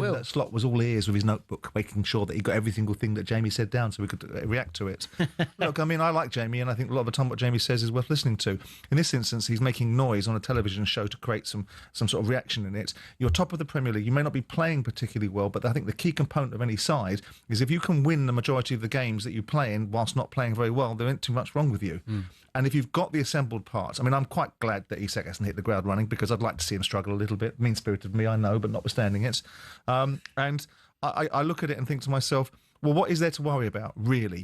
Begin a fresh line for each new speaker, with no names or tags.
That Slot was all ears with his notebook, making sure that he got every single thing that Jamie said down so we could react to it. Look, I mean, I like Jamie, and I think a lot of the time what Jamie says is worth listening to. In this instance, he's making noise on a television show to create some sort of reaction in it. You're top of the Premier League. You may not be playing particularly well, but I think the key component of any side is if you can win the majority of the games that you play in whilst not playing very well, there ain't too much wrong with you. And if you've got the assembled parts, I mean, I'm quite glad that Isak hasn't hit the ground running because I'd like to see him struggle a little bit. Mean-spirited me, I know, but notwithstanding it. And I look at it and think to myself, well, what is there to worry about, really?